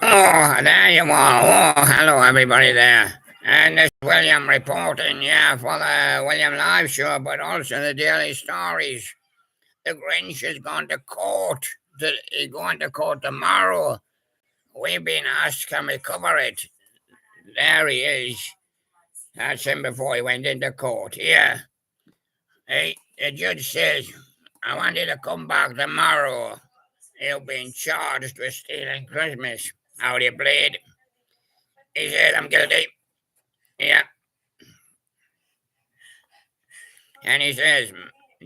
Oh, there you are. Oh, hello, everybody there. And this is William reporting, yeah, for the William Live Show, but also the Daily Stories. The Grinch is going to court. He's going to court tomorrow. We've been asked, can we cover it? There he is. That's him before he went into court. Yeah. Hey, the judge says, I want you to come back tomorrow. You've been charged with stealing Christmas. How do you plead? He said, I'm guilty. Yeah. And he says,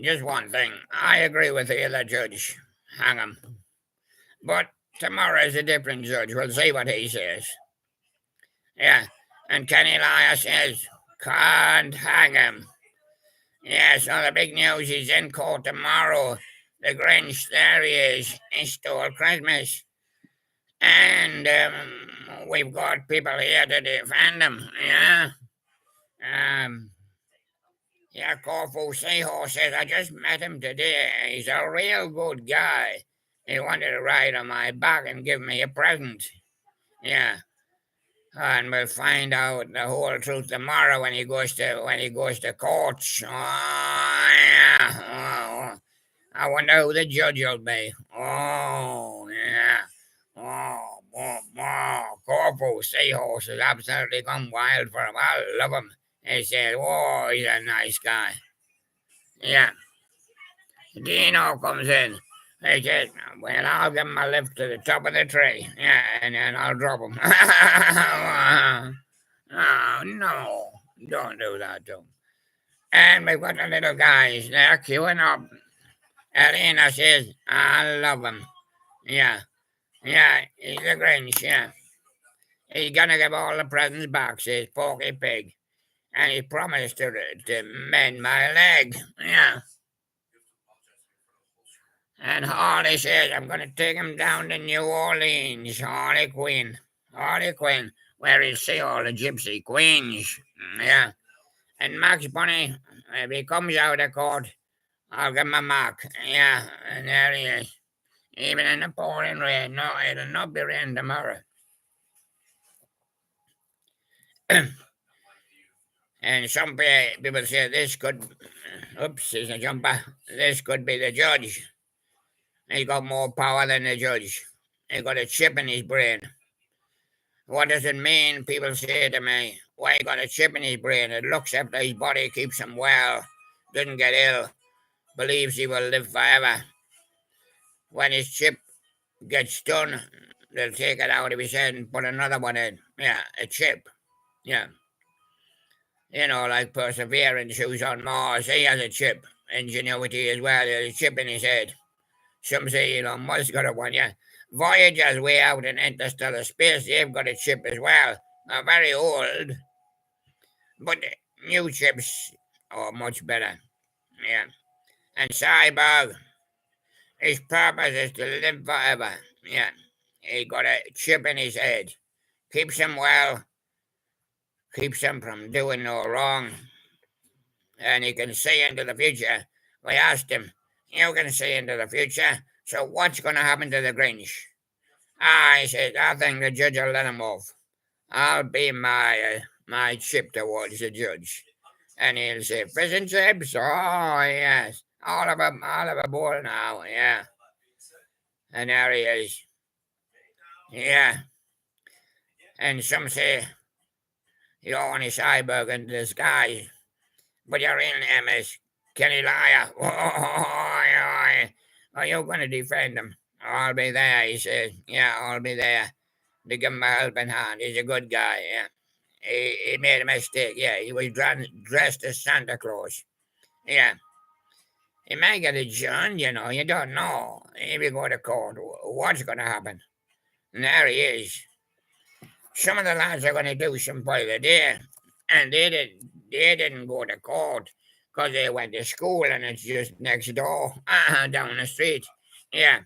just one thing. I agree with the other judge. Hang him. But tomorrow's a different judge. We'll see what he says. Yeah. And Kenny Lyer says, can't hang him. Yeah, so the big news is in court tomorrow. The Grinch, there he is. He stole Christmas. And we've got people here to defend him. Yeah. Yeah, Corfu Seahorse says, I just met him today. He's a real good guy. He wanted to ride on my back and give me a present. Yeah. And we'll find out the whole truth tomorrow when he goes to court. Oh, yeah. Oh, I wonder who the judge will be. Oh, yeah. Corfu Seahorse has absolutely gone wild for him. I love him. He said, oh, he's a nice guy. Yeah. Dino comes in. He says, well, I'll give him a lift to the top of the tree. Yeah, and then I'll drop him. Oh, no. Don't do that to him. And we've got the little guys. They're queuing up. Elena says, I love him. Yeah. Yeah, he's a Grinch, yeah. He's gonna give all the presents back, says Porky Pig. And he promised to mend my leg. Yeah. And Harley says, I'm going to take him down to New Orleans, Harley Quinn, where he'll see all the gypsy queens. Yeah. And Max Bunny, if he comes out of court, I'll give him a mark. Yeah, and there he is. Even in the pouring rain. No, it'll not be rain tomorrow. And some people say this could, oops, he's a jumper. This could be the judge. He got more power than the judge. He got a chip in his brain. What does it mean? People say to me, why he got a chip in his brain? It looks after his body, keeps him well, doesn't get ill, believes he will live forever. When his chip gets done, they'll take it out of his head and put another one in. Yeah, a chip. Yeah. You know, like Perseverance, who's on Mars, he has a chip. Ingenuity as well, there's a chip in his head. Some say Elon Musk got a one, yeah. Voyager's way out in interstellar space, they've got a chip as well. They're very old, but new chips are much better. Yeah. And Cyborg, his purpose is to live forever. Yeah. He got a chip in his head. Keeps him well, keeps him from doing no wrong. And he can see into the future. We asked him, you can see into the future, so what's going to happen to the Grinch? He said, I think the judge will let him off. I'll be my chip towards the judge. And he'll say, fish and chips? Oh, yes. All of a bowl now, yeah. And there he is. Yeah. And some say, you're only Cyborg in disguise, but your real name is Kenny Lyer. Are you going to defend him? I'll be there, he says. Yeah, I'll be there to give him a helping hand. He's a good guy, yeah. He made a mistake, yeah. He was dressed as Santa Claus. Yeah. He may get adjourned, you know. You don't know. If you go to court, what's going to happen? And there he is. Some of the lads are going to do some further there. And they didn't go to court because they went to school and it's just next door, down the street. Yeah.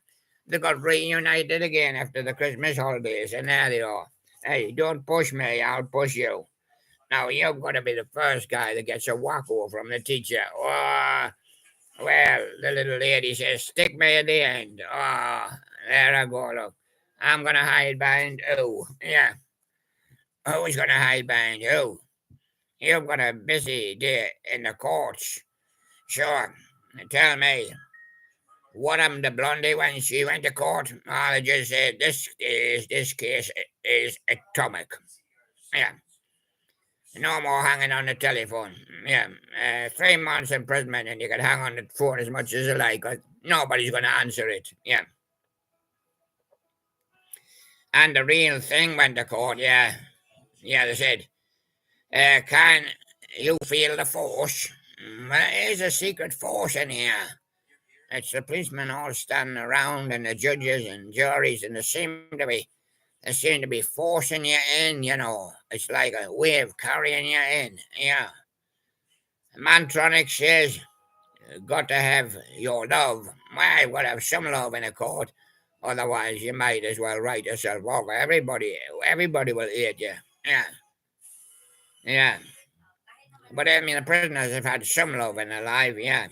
They got reunited again after the Christmas holidays, and there they are. Hey, don't push me, I'll push you. Now, you're going to be the first guy that gets a wacko from the teacher. Oh, well, the little lady says, stick me at the end. Oh, there I go, look. I'm going to hide behind who? Yeah. Who's going to hide behind who? You've got a busy day in the courts. Sure. Tell me, what happened to Blondie when she went to court? I just said this case is atomic. Yeah. No more hanging on the telephone. Yeah. 3 months imprisonment and you can hang on the phone as much as you like. 'Cause nobody's going to answer it. Yeah. And the real thing went to court. Yeah. Yeah, they said, can you feel the force? Well, there is a secret force in here. It's the policemen all standing around and the judges and juries, and they seem to be forcing you in. It's like a wave carrying you in. Yeah. Mantronic says, got to have your love. Well, you've got to have some love in a court. Otherwise, you might as well write yourself off. Everybody will hate you. Yeah. Yeah. But I mean, the prisoners have had some love in their life. Yeah.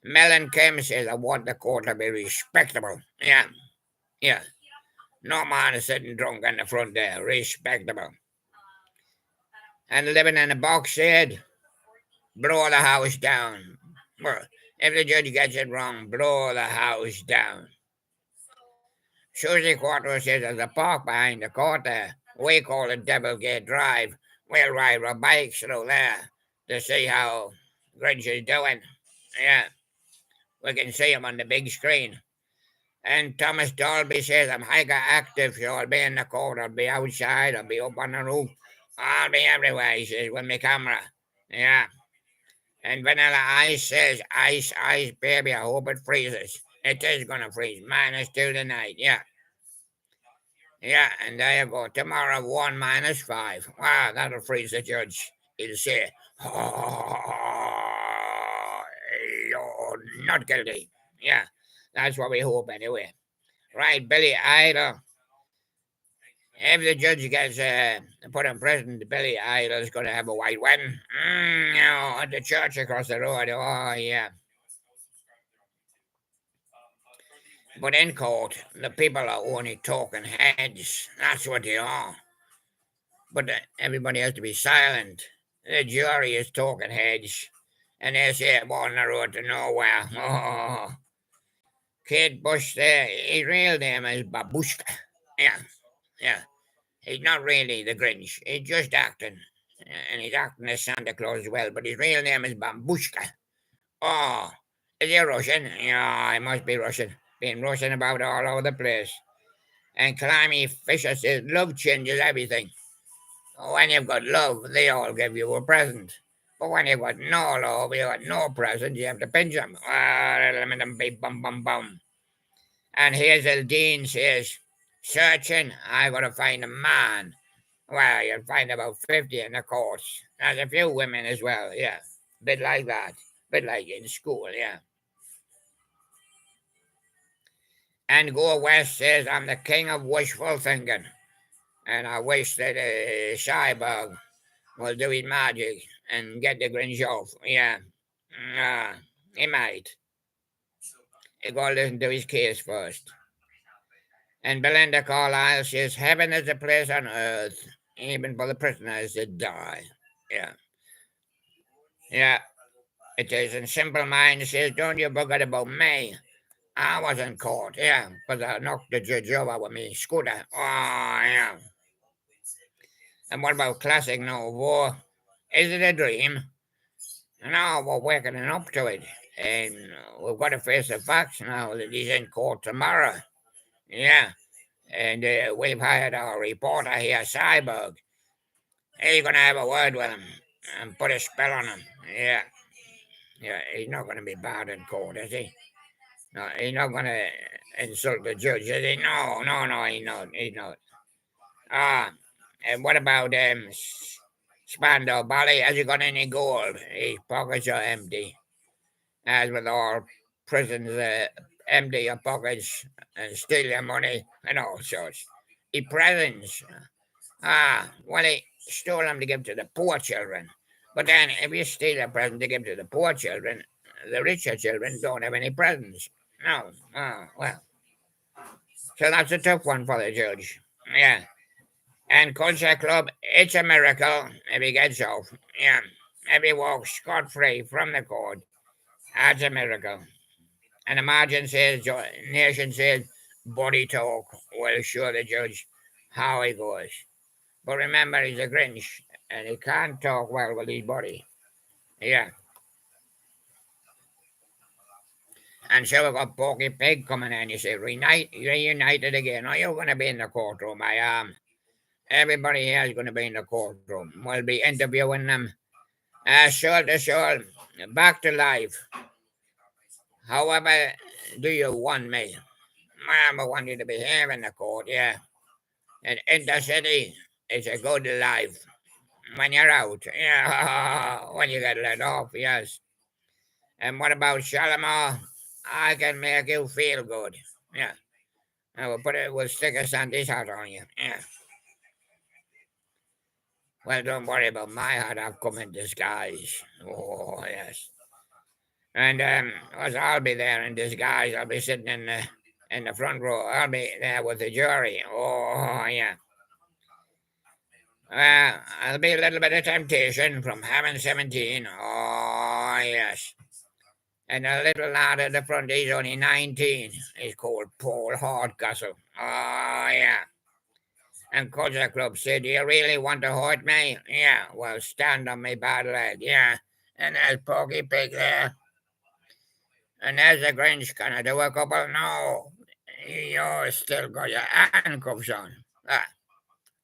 Mellon Kim says, I want the court to be respectable. Yeah. Yeah. No man is sitting drunk in the front there. Respectable. And living in a box said, blow the house down. Well, if the judge gets it wrong, blow the house down. Susie Quattro says there's a park behind the court there. We call it Devil Gate Drive. We'll ride our bikes through there to see how Grinch is doing. Yeah, we can see him on the big screen. And Thomas Dolby says I'm hyperactive, so I'll be in the court, I'll be outside, I'll be up on the roof. I'll be everywhere, he says, with my camera. Yeah. And Vanilla Ice says, ice, ice, baby, I hope it freezes. It is going to freeze. -2 tonight, yeah. Yeah, and there you go. Tomorrow, 1 -5. Wow, that'll freeze the judge. He'll say, oh, you're not guilty. Yeah, that's what we hope anyway. Right, Billy Idol. If the judge gets put in prison, Billy Idol's going to have a white wedding. At the church across the road. Oh, yeah. But in court, the people are only talking heads. That's what they are. But everybody has to be silent. The jury is talking heads. And they say I'm on the road to nowhere. Oh. Kate Bush there, his real name is Babushka. Yeah, yeah. He's not really the Grinch. He's just acting. And he's acting as Santa Claus as well. But his real name is Bambushka. Oh, is he Russian? Yeah, he must be Russian. Been Russian about all over the place. And Climby Fisher says love changes everything. When you've got love, they all give you a present. But when you've got no love, you've got no present, you have to pinch them. Bum, bum, bum. And Hazel Dean says, searching, I got to find a man. Well, you'll find about 50 in the course. There's a few women as well, yeah. Bit like that. Bit like in school, yeah. And Go West says, I'm the king of wishful thinking. And I wish that Cyborg will do his magic and get the Grinch off. Yeah. He might. He got to listen to his case first. And Belinda Carlisle says, heaven is a place on earth, even for the prisoners that die. Yeah. Yeah, it is. And Simple Mind says, don't you forget about me. I wasn't caught, yeah, because I knocked the judge over with me scooter. Oh, yeah. And what about Classic Novo? Is it a dream? No, we're waking up to it. And we've got to face the facts now that he's in court tomorrow. Yeah. And we've hired our reporter here, Cyborg. He's going to have a word with him and put a spell on him. Yeah. Yeah, he's not going to be bad in court, is he? No, he's not going to insult the judge, is he? No, no, no, he's not. He's not. And what about Spandau Ballet? Has he got any gold? His pockets are empty. As with all prisons, empty your pockets and steal your money and all sorts. He presents. Well, he stole them to give to the poor children. But then, if you steal a present to give to the poor children, the richer children don't have any presents. No. Oh, well. So that's a tough one for the judge. Yeah. And Culture Club, it's a miracle if he gets off. Yeah. If he walks scot free from the court, that's a miracle. And the margin says, Nation says, body talk will show the judge how he goes. But remember, he's a Grinch, and he can't talk well with his body. Yeah. And so we got Porky Pig coming in. You say, reunited again. Are you going to be in the courtroom? I am. Everybody here is going to be in the courtroom. We'll be interviewing them soul to soul, back to life. However, do you want me? I want you to be here in the court, yeah. And in the city, it's a good life. When you're out, yeah, when you get let off, yes. And what about Shalimar? I can make you feel good, yeah. I will we'll stick a Sandy's hat on you, yeah. Well, don't worry about my hat, I've come in disguise. Oh, yes. And I'll be there in disguise. I'll be sitting in the front row. I'll be there with the jury. Oh yeah. I'll be a little bit of temptation from having 17. Oh yes. And a little lad at the front, he's only 19. He's called Paul Hardcastle. Oh yeah. And Culture Club said, "Do you really want to hurt me?" Yeah. Well, stand on me bad leg. Yeah. And there's Porky Pig there. And there's the Grinch. Can I do a couple? No. You still got your handcuffs on.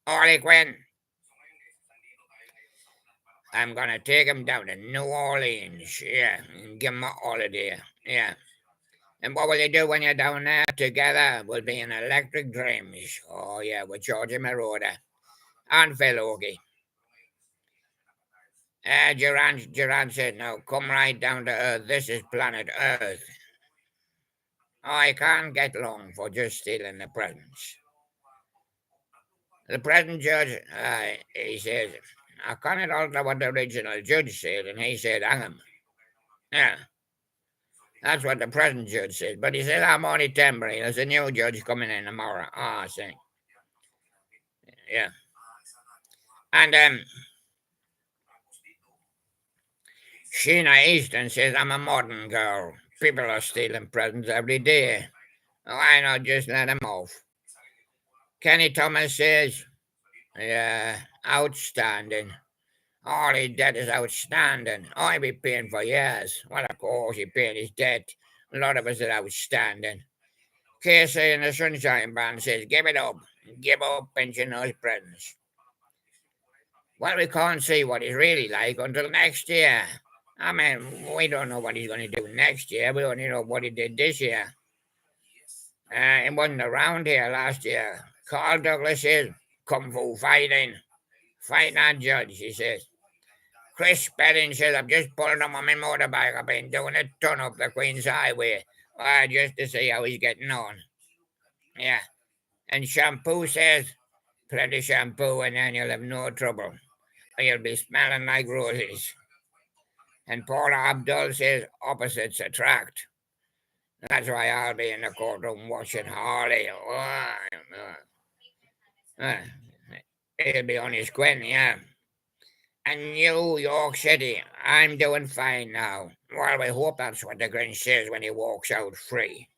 Harley Quinn. I'm going to take him down to New Orleans. Yeah. And give him a holiday. Yeah. And what will you do when you're down there? Together we'll be in electric dreams. Oh, yeah. With Georgie Moroder and Phil Ogie. Duran said, "No, come right down to Earth. This is planet Earth. I can't get long for just stealing the presents." The present judge, he says, "I can't alter what the original judge said," and he said, "Hang him." Yeah, that's what the present judge said. But he said, "I'm only temporary. There's a new judge coming in tomorrow." Ah, I see. Yeah. And Sheena Easton says, "I'm a modern girl. People are stealing presents every day. Why not just let them off?" Kenny Thomas says, "Yeah, outstanding. All his debt is outstanding. I'll be paying for years." Well, of course, he paid his debt. A lot of us are outstanding. Casey in the Sunshine Band says, "Give it up. Give up pension those presents." Well, we can't see what he's really like until next year. I mean, we don't know what he's going to do next year. We only know what he did this year. He wasn't around here last year. Carl Douglas says, "Kung Fu fighting. Fight that judge," he says. Chris Spedding says, "I've just pulled him on my motorbike. I've been doing a ton up the Queen's Highway just to see how he's getting on." Yeah. And Shampoo says, "Plenty shampoo and then you'll have no trouble. You'll be smelling like roses." And Paula Abdul says, "Opposites attract." That's why I'll be in the courtroom watching Harley. He'll be on his Quinn, yeah. And New York City, I'm doing fine now. Well, we hope that's what the Grinch says when he walks out free.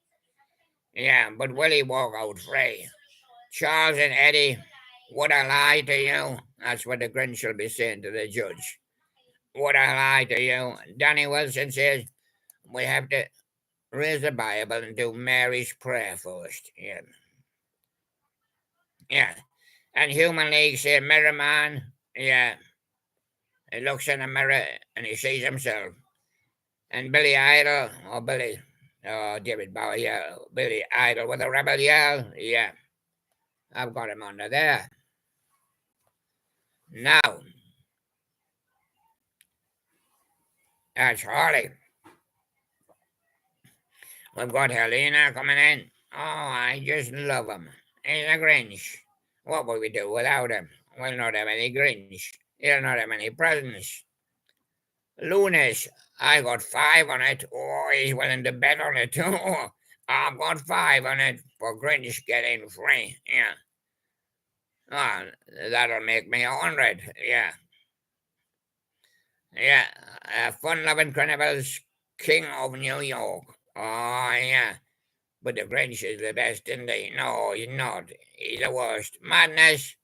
Yeah, but will he walk out free? Charles and Eddie, would I lie to you? That's what the Grinch will be saying to the judge. Would I lie to you? Danny Wilson says, we have to raise the Bible and do Mary's prayer first. Yeah. Yeah. And Human League said, Mirror Man, yeah. He looks in the mirror and he sees himself. And Billy Idol, or David Bowie, yeah, Billy Idol with a rebel yell, yeah. I've got him under there. Now, that's Harley. We've got Helena coming in. Oh, I just love him. He's a Grinch. What would we do without him? We'll not have any Grinch. He'll not have any presents. Lunas, I got 5 on it. Oh, he's willing to bet on it. Oh, I've got 5 on it for Grinch getting free. Yeah. Oh, that'll make me 100. Yeah. Yeah. Fun loving criminals, King of New York. Oh, yeah. But the Grinch is the best, isn't he? No, he's not. He's the worst. Madness,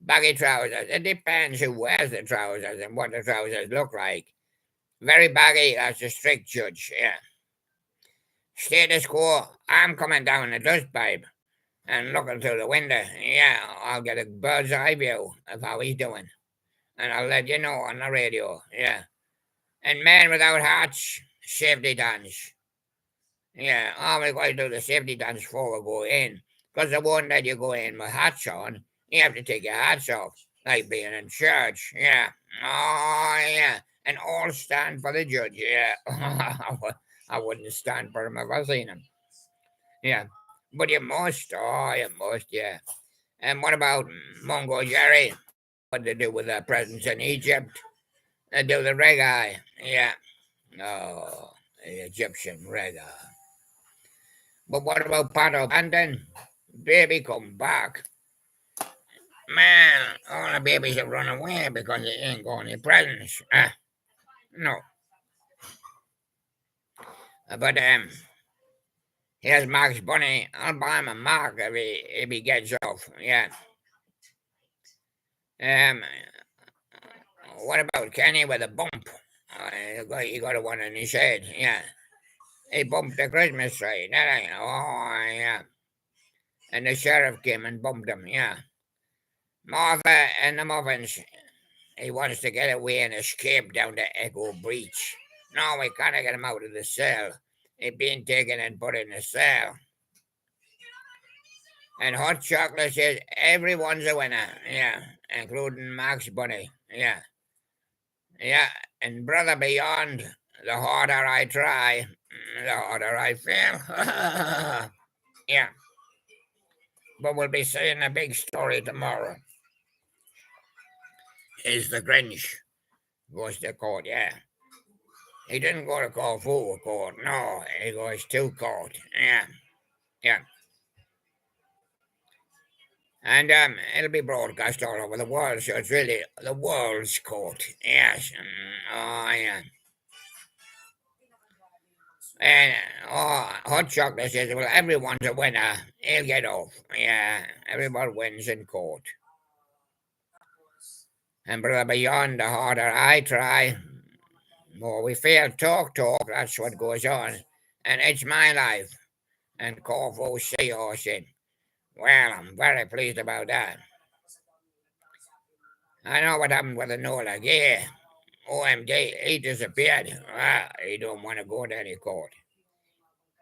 baggy trousers. It depends who wears the trousers and what the trousers look like. Very baggy, that's a strict judge, yeah. Status quo, I'm coming down the dust pipe and looking through the window. Yeah, I'll get a bird's eye view of how he's doing. And I'll let you know on the radio, yeah. And men without hats, safety dance. Yeah, always got to do the safety dance before we go in. Because the one that you go in with hats on, you have to take your hats off, like being in church. Yeah. Oh, yeah. And all stand for the judge. Yeah. I wouldn't stand for him if I seen him. Yeah. But you must. Oh, you must. Yeah. And what about Mungo Jerry? What they do with their presence in Egypt? They do the reggae. Yeah. Oh, the Egyptian reggae. But what about Pato Panton? Baby, come back. Man, all the babies have run away because they ain't got any presents. No. But here's Mark's bunny. I'll buy him a mark if he gets off. Yeah. Um, what about Kenny with a bump? He got a one in his head. Yeah. He bumped the Christmas tree. Oh, yeah. And the sheriff came and bumped him. Yeah. Martha and the muffins. He wants to get away and escape down the Echo Breach. No, we can't get him out of the cell. He's been taken and put in the cell. And hot chocolate says everyone's a winner. Yeah, including Max Bunny. Yeah. Yeah, and brother beyond, the harder I try, the harder I fail. Yeah. But we'll be saying a big story tomorrow. Is the Grinch goes to court, yeah. He didn't go to Corfu court, no, he goes to court, yeah, yeah. And it'll be broadcast all over the world, so it's really the world's court, yes. Oh, yeah. And Hot Chocolate says, well, everyone's a winner. He'll get off. Yeah, everyone wins in court. And brother, beyond the harder I try, more we fail. Talk, that's what goes on. And it's my life. And Corfu Seahorse in. Well, I'm very pleased about that. I know what happened with the Nola. Yeah. OMG, he disappeared. He don't want to go to any court.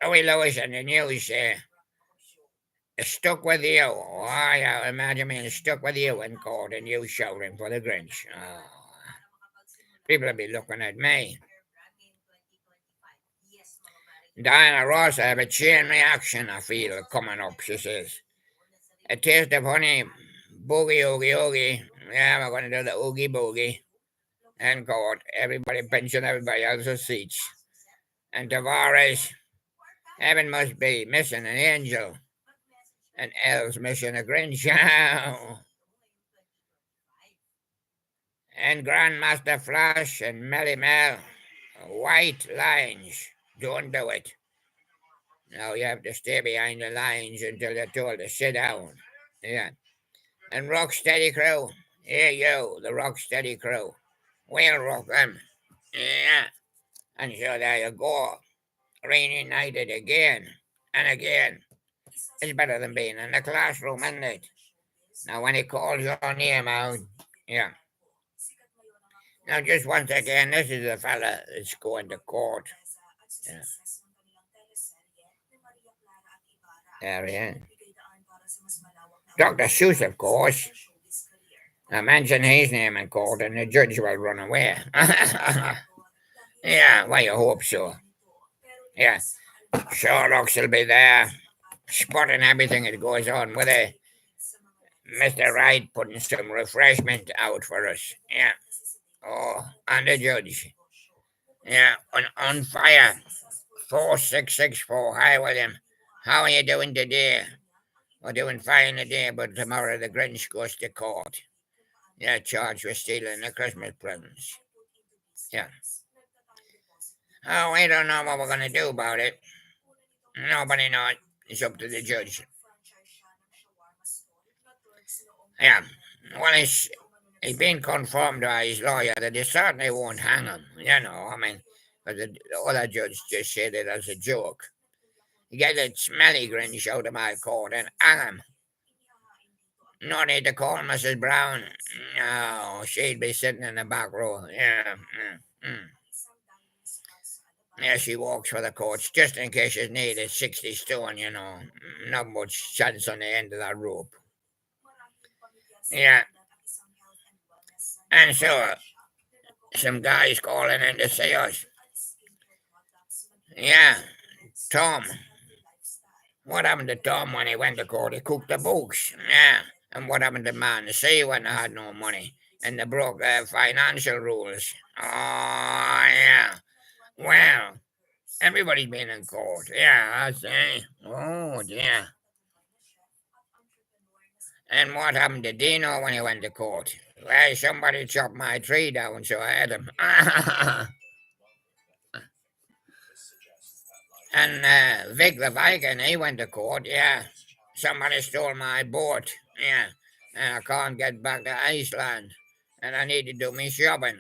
Louis Lewis and the news stuck with you. Oh, yeah, imagine being stuck with you in court and you shouting for the Grinch. Oh, people will be looking at me. Diana Ross, I have a chain reaction I feel coming up, she says. A taste of honey, boogie, oogie, oogie. Yeah, we're going to do the oogie boogie. And court, everybody pinching everybody else's seats. And Tavares, heaven must be missing an angel. And Elle's missing a Grinch. And Grandmaster Flash and Melly Mel, white lines. Don't do it. Now you have to stay behind the lines until you're told to sit down. Yeah. And Rocksteady Crew. Here you, the Rocksteady Crew. We'll rock them. Yeah. And so there you go. Reunited again and again. It's better than being in the classroom, isn't it? Now when he calls your name out, yeah. Now just once again, this is the fella that's going to court. Yeah. There he is. Dr. Seuss, of course. I mention his name in court and the judge will run away. Yeah, well, you hope so. Yeah. Sherlock's will be there, spotting everything that goes on with it. Mr. Wright putting some refreshment out for us. Yeah. Oh, and the judge. Yeah, on fire. 4664. Hi, William. How are you doing today? We're doing fine today, but tomorrow the Grinch goes to court. Yeah, charged with stealing the Christmas presents. Yeah. Oh, we don't know what we're going to do about it. Nobody knows. It's up to the judge. Yeah. Well, he's been confirmed by his lawyer that they certainly won't hang him. I mean, because the other judge just said it as a joke. Get that smelly Grinch out of my court and hang him. No need to call Mrs. Brown. No, she'd be sitting in the back row. Yeah. Yeah, she walks for the courts just in case she's needed 60 stone. Not much chance on the end of that rope. Yeah. And so, some guys calling in to see us. Yeah, Tom. What happened to Tom when he went to court? He cooked the books. Yeah. And what happened to Man to see when they had no money? And they broke financial rules. Oh, yeah. Well, everybody's been in court. Yeah, I say. Oh, yeah. And what happened to Dino when he went to court? Well, somebody chopped my tree down, so I had him. And Vic the Viking, he went to court. Yeah. Somebody stole my boat. Yeah. And I can't get back to Iceland. And I need to do my shopping.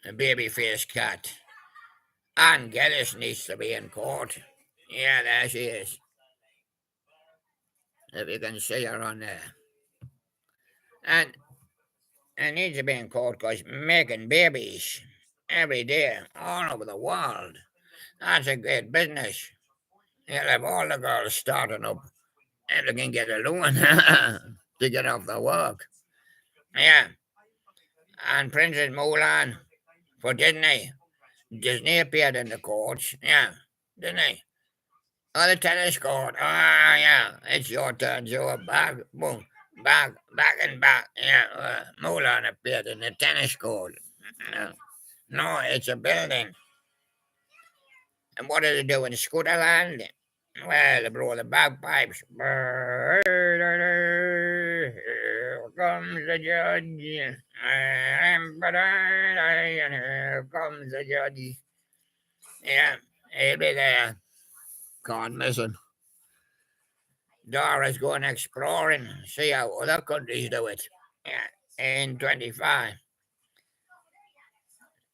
A baby faced cat. Ann Geddes needs to be in court. Yeah, there she is. If you can see her on there. And it needs to be in court because making babies every day all over the world. That's a great business. You'll have all the girls starting up and they can get a loan to get off the work. Yeah. And Princess Mulan for Disney. Disney appeared in the courts. Yeah. Didn't he? Oh, the tennis court. Ah, yeah. It's your turn, Joe. Back, boom. Back and back. Yeah. Mulan appeared in the tennis court. No, it's a building. And what do they do in Scooterland? Well, they blow the bagpipes. Here comes the judge. And here comes the judge. Yeah, he'll be there. Can't miss him. Dora's going exploring, see how other countries do it. Yeah, in 25.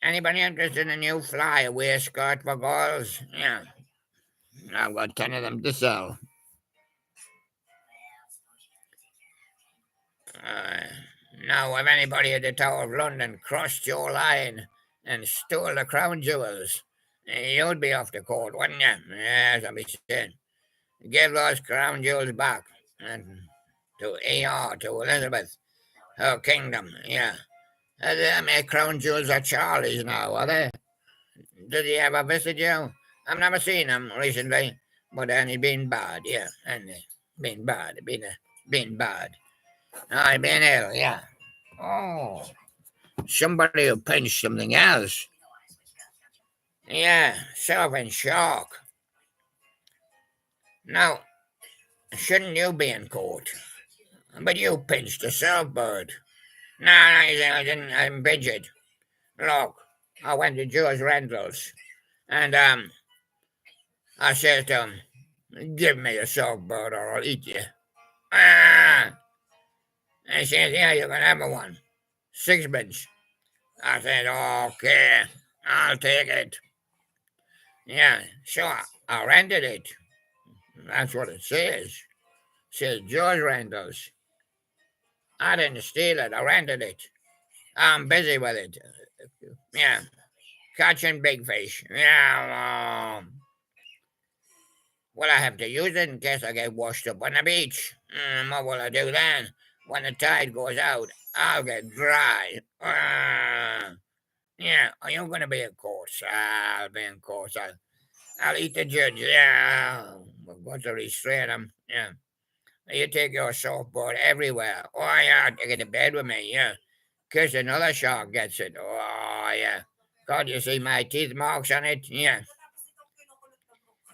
Anybody interested in a new flyaway skirt for girls? Yeah, I've got 10 of them to sell. Uh, Now, if anybody at the Tower of London crossed your line and stole the crown jewels, you'd be off the court, wouldn't you? Yes, I'll be saying. Give those crown jewels back and to E.R., to Elizabeth, her kingdom, yeah. How many crown jewels are Charlie's now, are they? Did he ever visit you? I've never seen him recently, but then he been bad, yeah. And been bad, been bad. I been ill, yeah. Oh, somebody who pinched something else. Yeah, self in shock. Now, shouldn't you be in court? But you pinched a surfboard. No, I didn't. I'm pinched. Look, I went to Joe's Rentals, and I said to him, "Give me a surfboard or I'll eat you." Ah! And he said, "Yeah, you can have one. Sixpence." I said, "Okay, I'll take it." Yeah, so I rented it. That's what it says. It says George Rentals. I didn't steal it. I rented it. I'm busy with it. Yeah, catching big fish. Yeah. Will I have to use it in case I get washed up on the beach? What will I do then? When the tide goes out, I'll get dry. Yeah, are you going to be in court? I'll be in court. I'll eat the judge. Yeah, we've got to restrain him. Yeah. You take your surfboard everywhere. Oh, yeah, I'll take it to bed with me. Yeah. In case another shark gets it. Oh, Oh, yeah. God, you see my teeth marks on it? Yeah.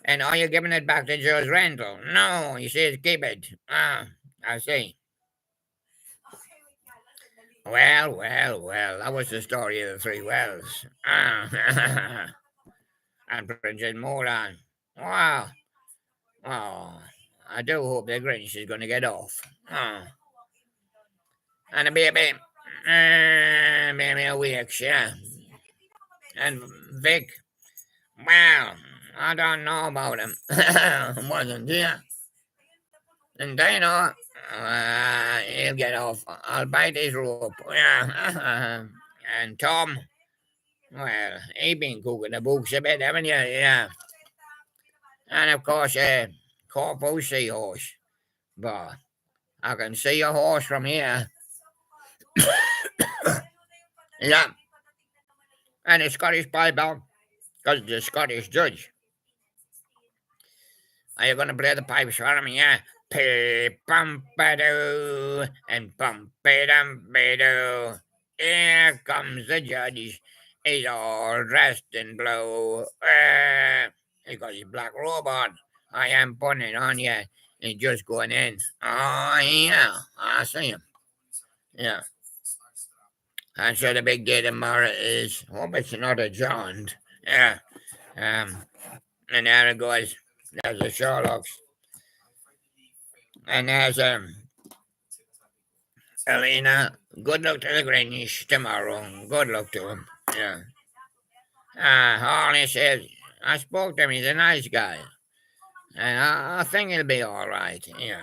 And are you giving it back to Joe's rental? No, he says keep it. Ah, I see. Well, that was the story of the three wells. Ah, and Princess Moran. Wow. Oh, I do hope the Grinch is going to get off. Oh. And a baby. Maybe a week, yeah. And Vic. Well, I don't know about him. Wasn't here. And Dino, he'll get off. I'll bite his rope. Yeah. And Tom, well, he been cooking the books a bit, haven't you? Yeah. And of course, Corfu Seahorse. But I can see a horse from here. Yeah. And the Scottish Bible, because the Scottish judge. Are you going to play the pipes for me? Yeah. Pum-ba-doo and pum-ba-dum-ba-doo. Here comes the judge. He's all dressed in blue. He's got his black robe on. I am putting it on yet. He's just going in. Oh, yeah. I see him. Yeah. And so the big day tomorrow is, hope it's not a John. Yeah. And there it goes. There's the Sherlocks. And there's Elena. Good luck to the Grinch tomorrow. Good luck to him. Yeah. Harley says, I spoke to him. He's a nice guy. And I think he'll be all right. Yeah.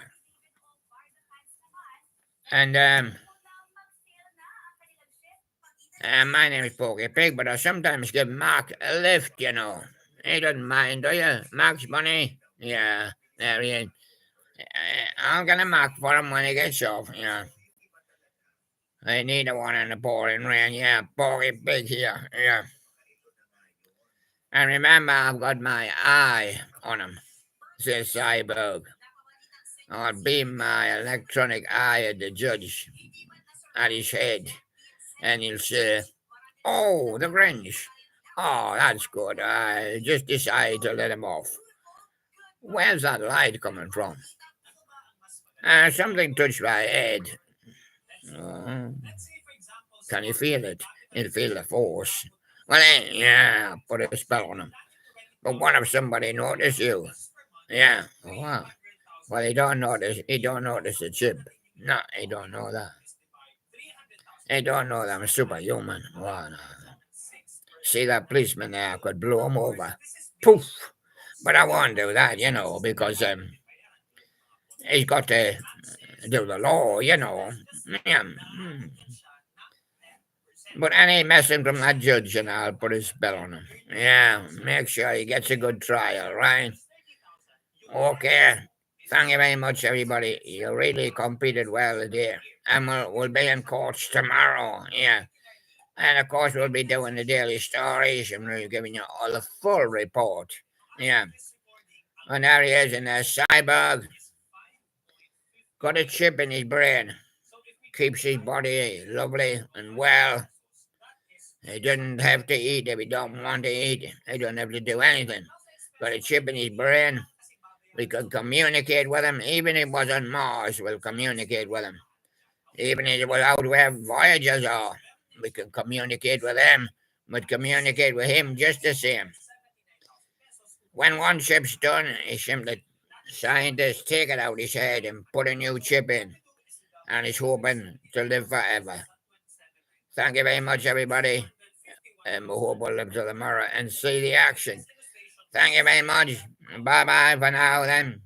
And my name is Porky Pig, but I sometimes give Mark a lift, you know. He doesn't mind, do you? Mark's money? Yeah, there he is. I'm gonna mark for him when he gets off, yeah. I need the one in the pouring rain, yeah. Porky Pig here, yeah. And remember, I've got my eye on him, says Cyborg. I'll beam my electronic eye at the judge, at his head, and he'll say, oh, the Grinch. Oh, that's good. I just decided to let him off. Where's that light coming from? Something touched my head. Can you feel it? You feel the force. Well, yeah, put a spell on him. But what if somebody noticed you? Yeah. Wow. Well, he don't notice the chip. No, he don't know that. He don't know that I'm superhuman. Wow. No. See that policeman there could blow him over. Poof. But I won't do that, you know, because he's got to do the law, you know. Yeah. But any messing from that judge, and I'll put a spell on him. Yeah, make sure he gets a good trial, right? Okay. Thank you very much, everybody. You really competed well today. And we'll be in courts tomorrow. Yeah. And of course, we'll be doing the daily stories and we're giving you all the full report. Yeah. And there he is in there, Cyborg. Got a chip in his brain. Keeps his body lovely and well. He doesn't have to eat if he don't want to eat. He don't have to do anything. Got a chip in his brain. We can communicate with him. Even if he was on Mars, we'll communicate with him. Even if he was out where Voyagers are, we can communicate with them. But communicate with him just the same. When one chip's done, it's simply scientists take it out his head and put a new chip in. And he's hoping to live forever. Thank you very much, everybody. And we hope we'll live to tomorrow and see the action. Thank you very much. Bye-bye for now, then.